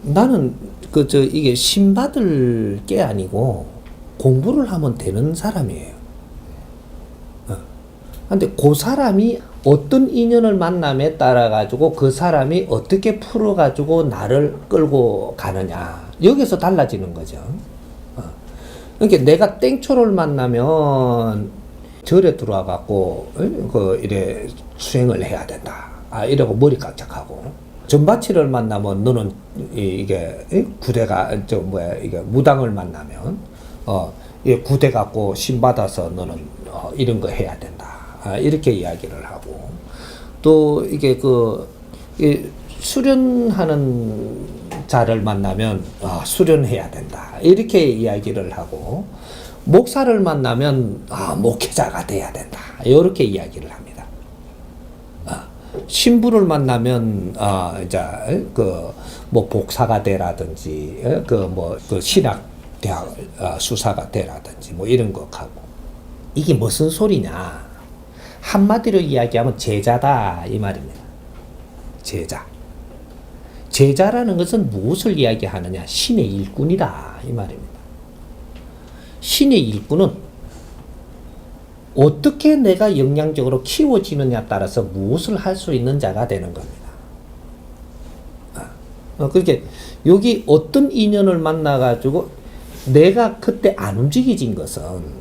나는 이게 신받을 게 아니고 공부를 하면 되는 사람이에요. 근데 그 사람이 어떤 인연을 만남에 따라 가지고 그 사람이 어떻게 풀어 가지고 나를 끌고 가느냐, 여기서 달라지는 거죠. 그러니까 내가 땡초를 만나면 절에 들어와 갖고 이래 수행을 해야 된다, 이러고 머리 깍짝하고, 전바치를 만나면 너는 이게 구대가 이게 무당을 만나면 구대 갖고 신 받아서 너는 이런 거 해야 된다, 이렇게 이야기를 하고, 또 이게 수련하는 자를 만나면 수련해야 된다, 이렇게 이야기를 하고, 목사를 만나면 목회자가 돼야 된다, 이렇게 이야기를 합니다. 신부를 만나면 이제 복사가 되라든지 신학 대학 수사가 되라든지 이런 거 하고, 이게 무슨 소리냐, 한마디로 이야기하면 제자다, 이 말입니다. 제자라는 것은 무엇을 이야기하느냐, 신의 일꾼이다, 이 말입니다. 신의 일꾼은 어떻게 내가 역량적으로 키워지느냐에 따라서 무엇을 할 수 있는 자가 되는 겁니다. 그렇게 여기 어떤 인연을 만나가지고 내가 그때 안 움직여진 것은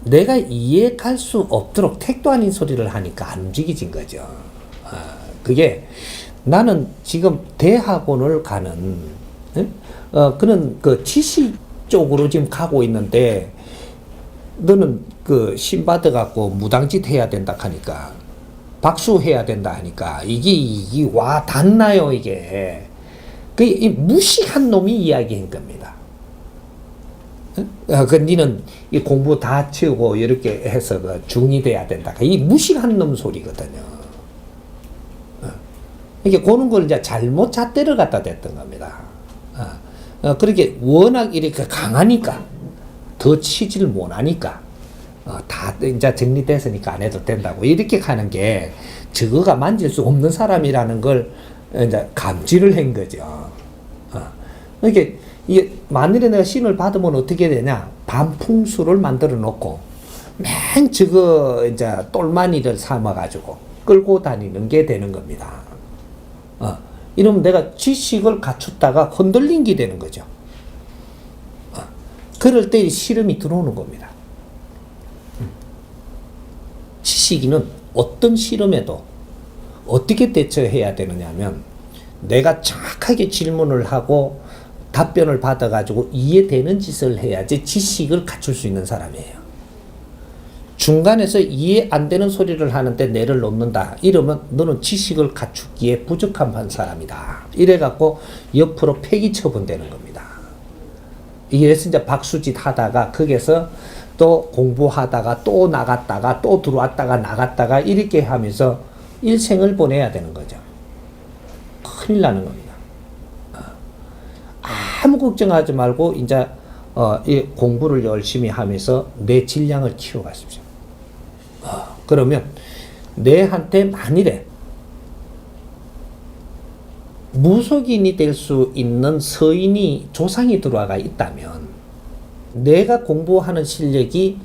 내가 이해할 수 없도록 택도 아닌 소리를 하니까 안 움직여진 거죠. 그게 나는 지금 대학원을 가는 그런 지식 쪽으로 지금 가고 있는데, 너는 신 받아갖고 무당짓 해야 된다 하니까, 박수 해야 된다 하니까, 이게 와 닿나요, 이게. 이 무식한 놈이 이야기한 겁니다. 니는 이 공부 다 치우고 이렇게 해서 중이 돼야 된다, 이 무식한 놈 소리거든요. 이게 그런 걸 이제 잘못 잣대를 갖다 댔던 겁니다. 그렇게 워낙 이렇게 강하니까, 더 치질 못하니까, 다 이제 정리됐으니까 안 해도 된다고 이렇게 하는 게, 저거가 만질 수 없는 사람이라는 걸 이제 감지를 한 거죠. 이게 만일에 내가 신을 받으면 어떻게 되냐, 반풍수를 만들어 놓고 맨 저거 이제 똘마니를 삼아가지고 끌고 다니는 게 되는 겁니다. 이러면 내가 지식을 갖췄다가 흔들린 게 되는 거죠. 그럴 때 시름이 들어오는 겁니다. 지식인은 어떤 시름에도 어떻게 대처해야 되느냐면, 내가 정확하게 질문을 하고 답변을 받아가지고 이해되는 짓을 해야지 지식을 갖출 수 있는 사람이에요. 중간에서 이해 안 되는 소리를 하는데 내를 놓는다, 이러면 너는 지식을 갖추기에 부족한 사람이다, 이래갖고 옆으로 폐기 처분되는 겁니다. 이래서 이제 박수짓 하다가 거기서 또 공부하다가 또 나갔다가 또 들어왔다가 나갔다가 이렇게 하면서 일생을 보내야 되는 거죠. 큰일 나는 겁니다. 아무 걱정하지 말고 이제 이 공부를 열심히 하면서 내 질량을 키워가십시오. 그러면 내한테 만일에 무속인이 될 수 있는 서인이 조상이 들어와가 있다면, 내가 공부하는 실력이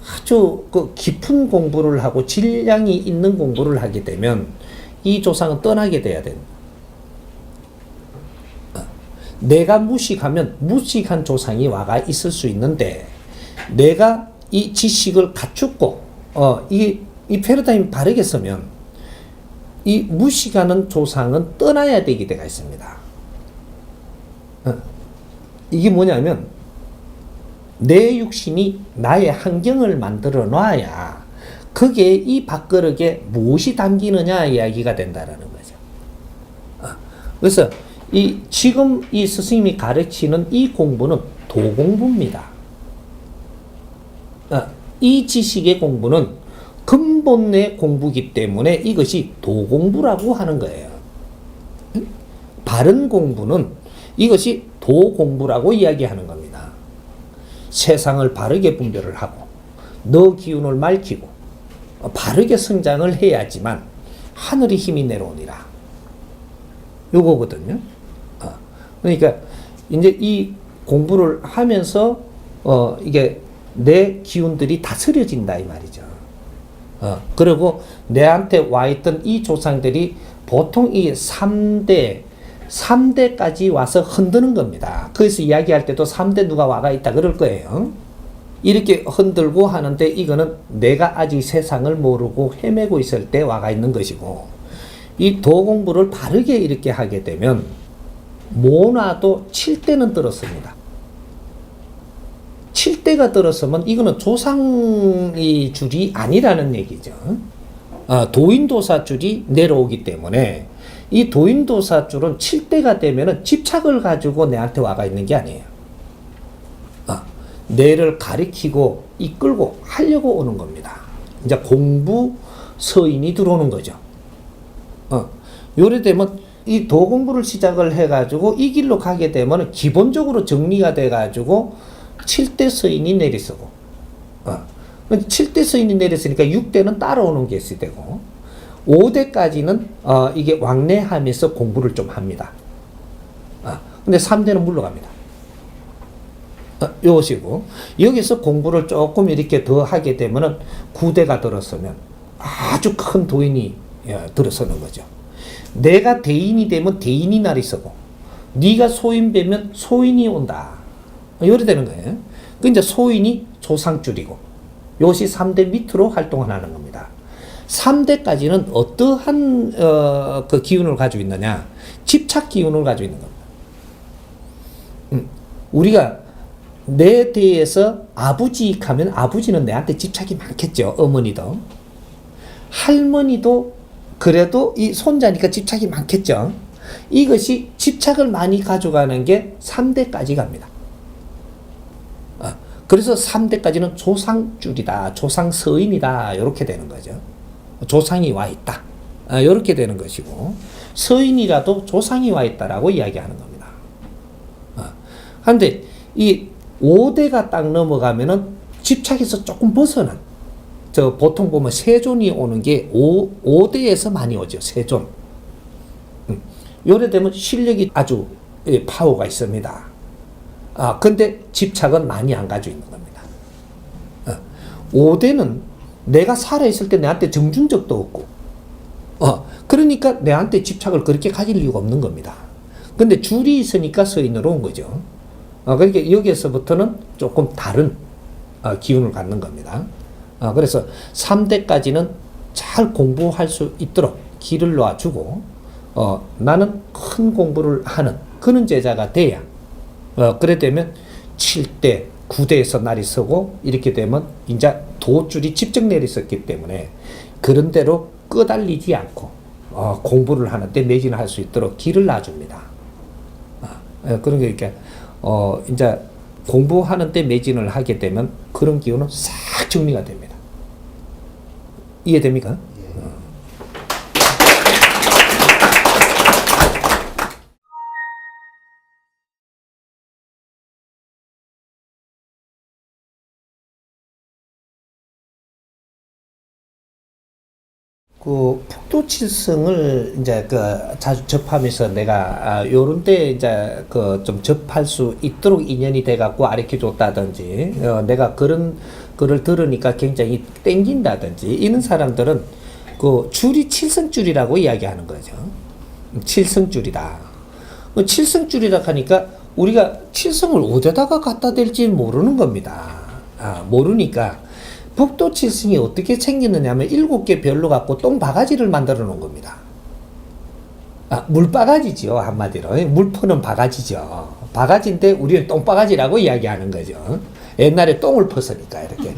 아주 깊은 공부를 하고 질량이 있는 공부를 하게 되면 이 조상은 떠나게 돼야 됩니다. 내가 무식하면 무식한 조상이 와가 있을 수 있는데, 내가 이 지식을 갖추고 이 패러다임이 바르게 서면 이 무식하는 조상은 떠나야 되게 되어 있습니다. 이게 뭐냐면, 내 육신이 나의 환경을 만들어 놔야 거기에 이 밥그릇에 무엇이 담기느냐 이야기가 된다라는 거죠. 그래서 지금 이 스승님이 가르치는 이 공부는 도공부입니다. 이 지식의 공부는 근본의 공부이기 때문에 이것이 도공부라고 하는 거예요. 바른 공부는 이것이 도공부라고 이야기하는 겁니다. 세상을 바르게 분별을 하고 너 기운을 맑히고 바르게 성장을 해야지만 하늘의 힘이 내려오니라, 요거거든요. 그러니까 이제 이 공부를 하면서 이게 내 기운들이 다스려진다 이 말이죠. 그리고 내한테 와 있던 이 조상들이 보통 이 3대까지 와서 흔드는 겁니다. 그래서 이야기할 때도 3대 누가 와가 있다 그럴 거예요. 이렇게 흔들고 하는데 이거는 내가 아직 세상을 모르고 헤매고 있을 때 와가 있는 것이고, 이 도 공부를 바르게 이렇게 하게 되면 모나도 7대는 들었습니다. 7대가 들었으면 이거는 조상의 줄이 아니라는 얘기죠. 도인도사 줄이 내려오기 때문에 이 도인도사 줄은 7대가 되면은 집착을 가지고 내한테 와가 있는 게 아니에요. 뇌를 가리키고 이끌고 하려고 오는 겁니다. 이제 공부 서인이 들어오는 거죠. 요래 되면 이 도 공부를 시작을 해가지고 이 길로 가게 되면 기본적으로 정리가 돼가지고 7대 서인이 내리서고, 7대 서인이 내렸으니까 6대는 따라오는 게 있어야 되고, 5대까지는 이게 왕래하면서 공부를 좀 합니다. 근데 3대는 물러갑니다. 요것이고, 여기서 공부를 조금 이렇게 더 하게 되면은 9대가 들었으면 아주 큰 도인이 들어서는 거죠. 내가 대인이 되면 대인이 날이 서고, 네가 소인되면 소인이 온다. 요래 되는 거예요. 그 이제 소인이 조상줄이고, 요것이 3대 밑으로 활동을 하는 겁니다. 3대까지는 어떠한 그 기운을 가지고 있느냐? 집착 기운을 가지고 있는 겁니다. 우리가 내 대에서 아버지 하면 아버지는 내한테 집착이 많겠죠. 어머니도. 할머니도 그래도 이 손자니까 집착이 많겠죠. 이것이 집착을 많이 가져가는 게 3대까지 갑니다. 그래서 3대까지는 조상줄이다, 조상서인이다, 이렇게 되는 거죠. 조상이 와 있다, 이렇게 되는 것이고, 서인이라도 조상이 와 있다라고 이야기하는 겁니다. 그런데 이 5대가 딱 넘어가면은 집착에서 조금 벗어난, 보통 보면 세존이 오는 게 5대에서 많이 오죠. 세존. 요래 되면 실력이 아주 파워가 있습니다. 근데 집착은 많이 안 가지고 있는 겁니다. 5대는 내가 살아있을 때 내한테 정준 적도 없고, 그러니까 내한테 집착을 그렇게 가질 이유가 없는 겁니다. 근데 줄이 있으니까 서인으로 온 거죠. 그러니까 여기에서부터는 조금 다른 기운을 갖는 겁니다. 그래서 3대까지는 잘 공부할 수 있도록 길을 놔주고, 나는 큰 공부를 하는 그런 제자가 돼야, 그래 되면 7대, 9대에서 날이 서고, 이렇게 되면 이제 도줄이 직접 내렸었기 때문에 그런 대로 끄달리지 않고 공부를 하는데 매진할 수 있도록 길을 놔줍니다. 그런 게 이렇게 이제 공부하는데 매진을 하게 되면 그런 기운은 싹 정리가 됩니다. 이해됩니까? 그 북두칠성을 이제 자주 접하면서 내가 요런데 이제 좀 접할 수 있도록 인연이 돼갖고 가르쳐 줬다든지, 내가 그런 글을 들으니까 굉장히 땡긴다든지, 이런 사람들은 그 줄이 칠성줄이라고 이야기하는 거죠. 칠성줄이다. 칠성줄이라 하니까 우리가 칠성을 어디다가 갖다 댈지 모르는 겁니다. 모르니까 북두칠성이 어떻게 생겼느냐 하면 7개 별로 갖고 똥바가지를 만들어 놓은 겁니다. 물바가지죠. 한마디로. 물 푸는 바가지죠. 바가지인데 우리는 똥바가지라고 이야기하는 거죠. 옛날에 똥을 푸으니까 이렇게.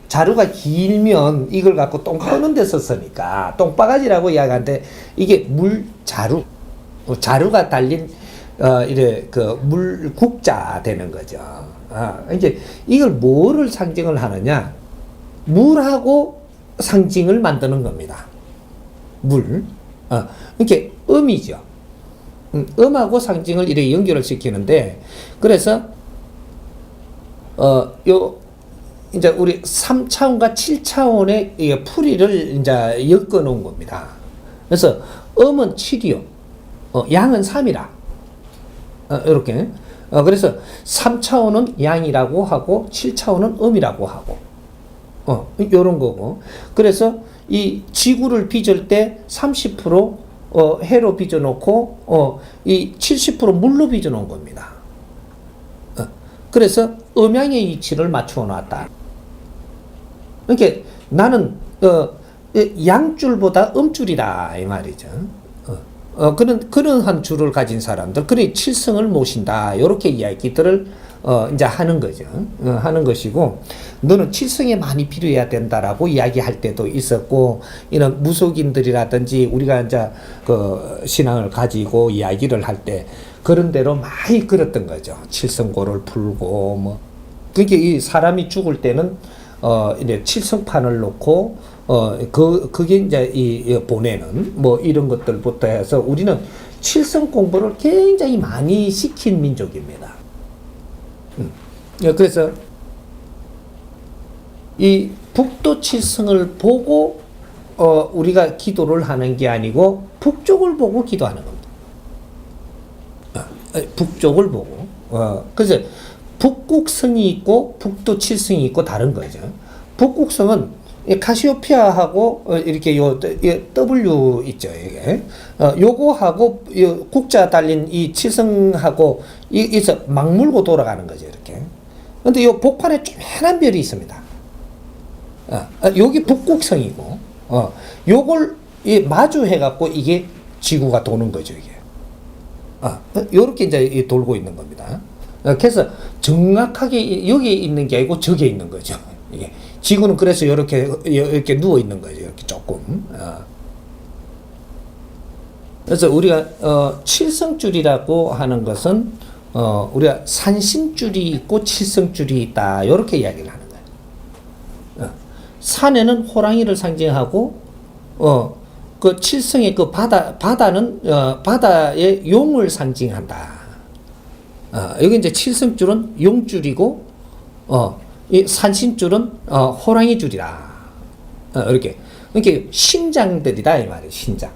자루가 길면 이걸 갖고 똥 푸는 데 썼으니까 똥바가지라고 이야기하는데, 이게 물자루. 자루가 달린, 물국자 되는 거죠. 이제 이걸 뭐를 상징을 하느냐? 물하고 상징을 만드는 겁니다. 물. 이렇게 음이죠. 음하고 상징을 이렇게 연결을 시키는데, 그래서, 이제 우리 3차원과 7차원의 풀이를 이제 엮어 놓은 겁니다. 그래서 음은 7이요. 양은 3이라. 이렇게. 그래서 3차원은 양이라고 하고 7차원은 음이라고 하고 요런 거고. 그래서 이 지구를 빚을 때 30% 해로 빚어 놓고 이 70% 물로 빚어 놓은 겁니다. 그래서 음양의 위치를 맞추어 놨다. 그러니까 나는 양줄보다 음줄이다 이 말이죠. 그런 한 줄을 가진 사람들, 그래 칠성을 모신다 이렇게 이야기들을 이제 하는 거죠. 하는 것이고, 너는 칠성에 많이 필요해야 된다라고 이야기할 때도 있었고, 이런 무속인들이라든지 우리가 이제 그 신앙을 가지고 이야기를 할 때 그런 대로 많이 그랬던 거죠. 칠성고를 풀고 뭐. 그게 이 사람이 죽을 때는 이제 칠성판을 놓고 그게 이제 이 보내는 뭐 이런 것들부터 해서 우리는 칠성 공부를 굉장히 많이 시킨 민족입니다. 그래서 이 북도 칠성을 보고 우리가 기도를 하는 게 아니고 북쪽을 보고 기도하는 겁니다. 북쪽을 보고. 그래서 북극성이 있고 북도 칠성이 있고 다른 거죠. 북극성은 카시오페아하고 이렇게 요 W 있죠. 이게 요거하고 요 국자 달린 이 칠성하고 이서 막 물고 돌아가는 거죠. 이렇게. 근데 요 복판에 조그만한 별이 있습니다. 여기 북극성이고 요걸 마주해 갖고 이게 지구가 도는 거죠. 이게. 요렇게 이제 돌고 있는 겁니다. 그래서 정확하게 여기 있는 게 아니고 저기에 있는 거죠. 이게 지구는 그래서 이렇게 누워 있는 거죠. 이렇게 조금. 그래서 우리가 칠성줄이라고 하는 것은 우리가 산신줄이 있고 칠성줄이 있다. 이렇게 이야기를 하는 거예요. 산에는 호랑이를 상징하고 그 칠성의 그 바다는 바다의 용을 상징한다. 여기 이제 칠성줄은 용줄이고 이 산신줄은 호랑이 줄이다. 이렇게 신장들이다 이 말이에요. 신장.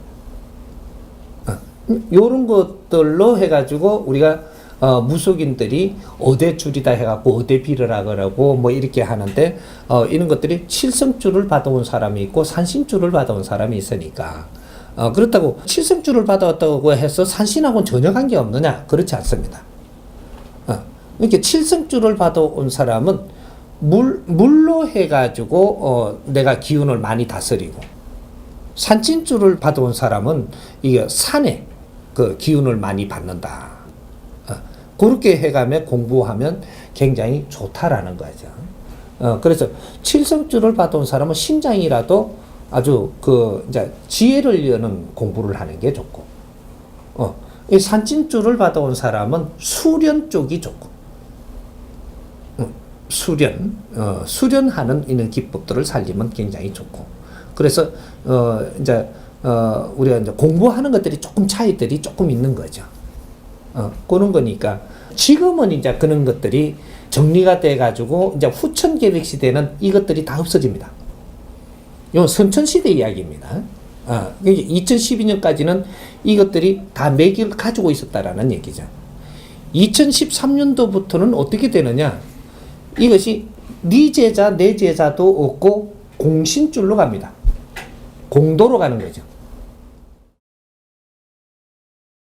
요런 것들로 해가지고 우리가 무속인들이 어대 줄이다 해갖고 어대 빌으라 그러고 뭐 이렇게 하는데 이런 것들이 칠성줄을 받아온 사람이 있고 산신줄을 받아온 사람이 있으니까 그렇다고 칠성줄을 받아왔다고 해서 산신하고는 전혀 관계 없느냐? 그렇지 않습니다. 이렇게 칠성줄을 받아온 사람은 물로 해가지고 내가 기운을 많이 다스리고, 산신줄을 받아온 사람은 이게 산에 그 기운을 많이 받는다. 그렇게 해가며 공부하면 굉장히 좋다라는 거죠. 그래서 칠성줄을 받아온 사람은 신장이라도 아주 이제 지혜를 여는 공부를 하는 게 좋고, 이 산신줄을 받아온 사람은 수련 쪽이 좋고, 수련하는 이런 기법들을 살리면 굉장히 좋고, 그래서 이제 우리가 이제 공부하는 것들이 조금 차이들이 조금 있는 거죠. 그런 거니까 지금은 이제 그런 것들이 정리가 돼가지고 이제 후천 계획 시대는 이것들이 다 없어집니다. 이건 선천 시대 이야기입니다. 2012년까지는 이것들이 다 매기를 가지고 있었다라는 얘기죠. 2013년도부터는 어떻게 되느냐? 이것이 네 제자 내 제자도 없고 공신줄로 갑니다. 공도로 가는 거죠.